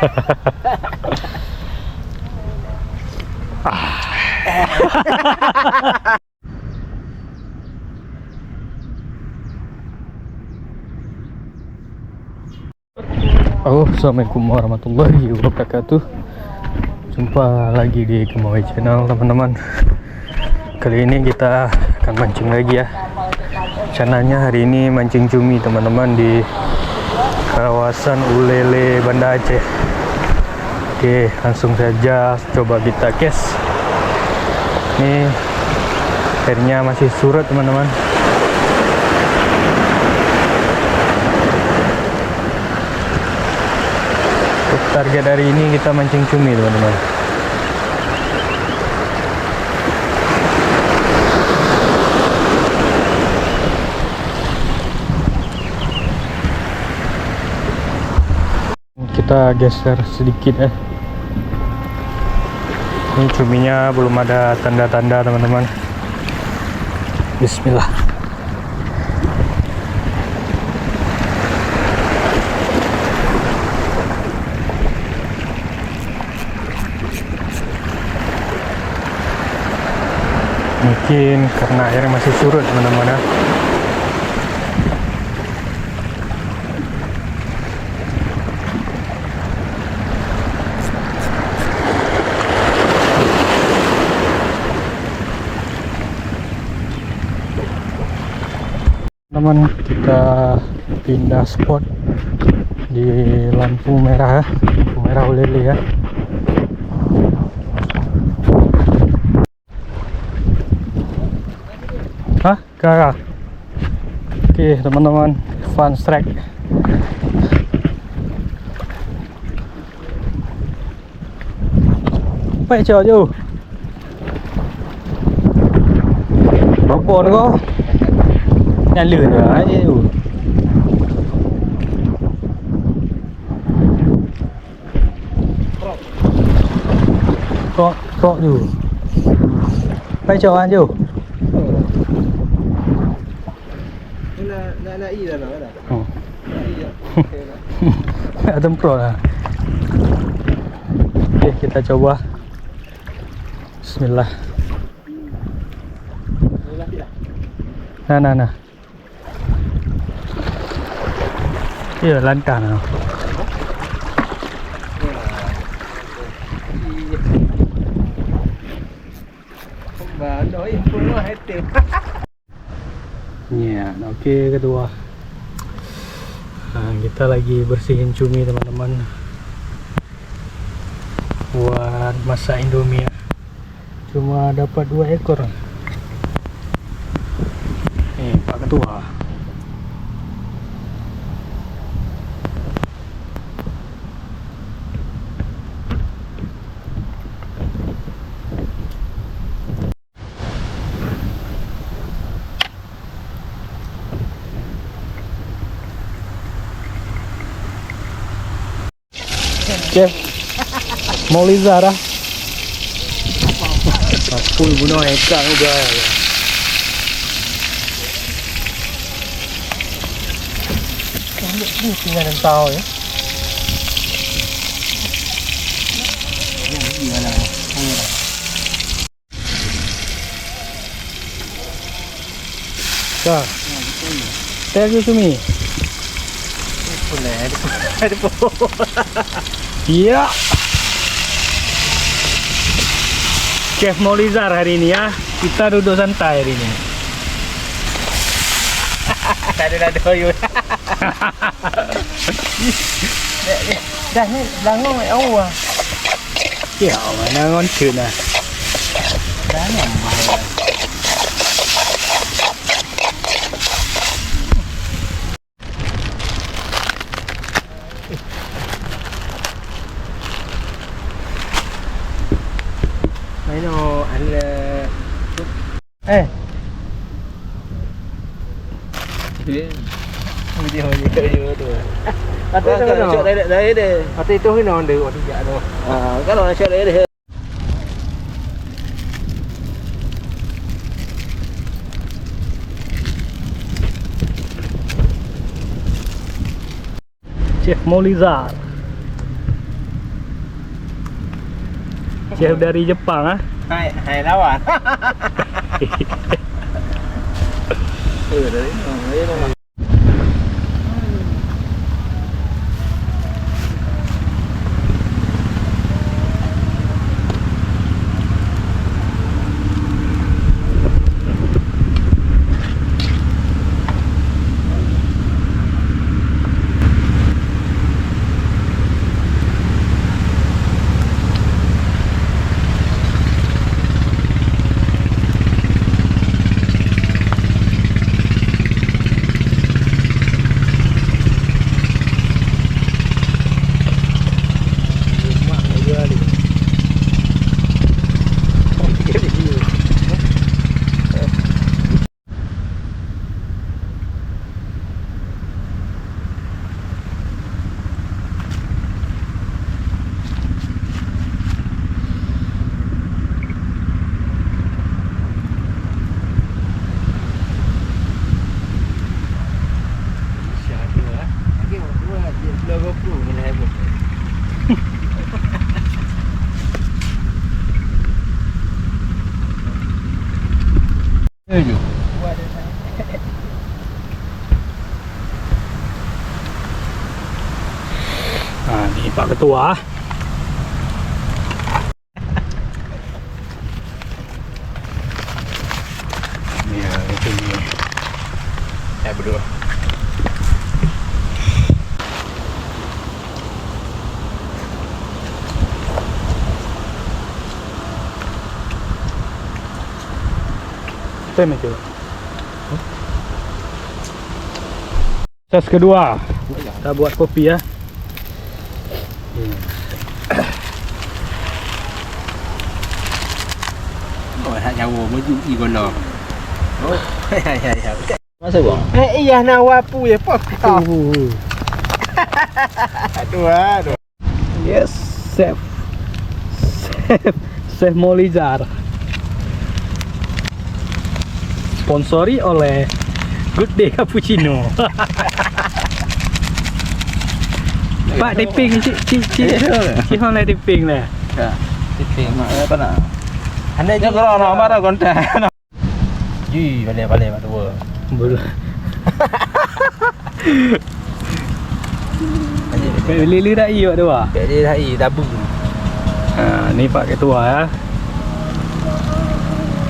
Assalamualaikum warahmatullahi wabarakatuh. Jumpa lagi di Gemawai Channel, teman-teman. Kali ini kita akan mancing lagi ya. Rencananya hari ini mancing cumi, teman-teman, di kawasan Ulele, Banda Aceh. Oke, langsung saja coba kita cast. Ini airnya masih surut, teman-teman. Target hari ini kita mancing cumi, teman-teman. Kita geser sedikit ya. Ini cuminya belum ada tanda-tanda, teman-teman. Bismillah. Mungkin karena airnya masih surut, teman-teman ya. Teman, kita pindah spot di lampu merah ya. Lampu merah Ulele ya. Hah? Kakak? Oke, teman-teman, fun strike. Vậy chờ chứ. Có cồn không? Nhà lửa nữa ấy chứ. Có dù. Vậy chờ anh chứ. Tempro lah. Oke, kita coba. Bismillah. Nah. Iya, lancar nah. Ya, oke, kedua. Nah, kita lagi bersihin cumi, teman-teman, buat masak Indomie ya. Cuma dapat 2 ekor. Nih, Pak Ketua. Chef Mauliza dah. Full bunuh ikan juga ya. Ini tinggal dan tahu ya. Dah. Tell you to me. Iya. Chef Maulizar hari ini ya. Kita duduk santai hari ini. Dado yun. Dah ni langon ai awak. Ya, mana ngon cuna. Dah ni mai. Ano, video tu. Atau shot dari dia. Atau itu ni orang dia waktu dia tu. Kalau nak shot dari dia. Chef Maulizar. Chef dari Jepang ah. Hai lawan. Dari mana? Nah, ini Pak Ketua. Ya, itu dia. Ya berdua. Tem itu. Tes kedua. Kita buat kopi ya. Rồi hạt nhau mới gì còn nọ. Masa bang? Iya nawapu ya pak. Aduh. Yes, chef. Chef Molizar. Sponsori oleh Good Day Cappuccino. Pak tipping ci online tipping lah. Ya. Tipping mak apa nak? Anda Ni kalau nak marah konten. Ji, balik dua. Belum. Lili dah iya tu ah. Jadi dah tabung. Ha, ni Pak Ketua ya.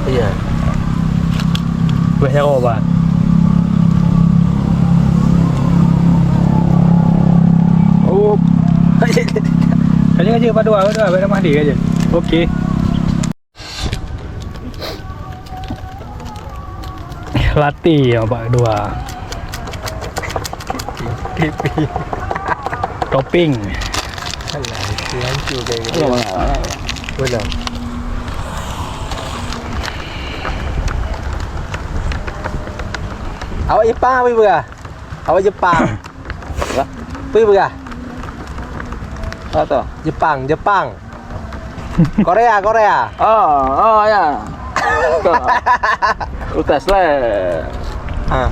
Iya. Buat siapa Pak? Oh. Kaji Pak Dua, Pak Mahdi aja. Okey. Latih ya Pak Dua. Pipi. Topping. Alah, hancur kayak gitu. Belum. Awak Jepang apa ibu? Awak Jepang. Apa ibu? Apa tu? Jepang. Korea. Oh ya. Utas lah. Ah.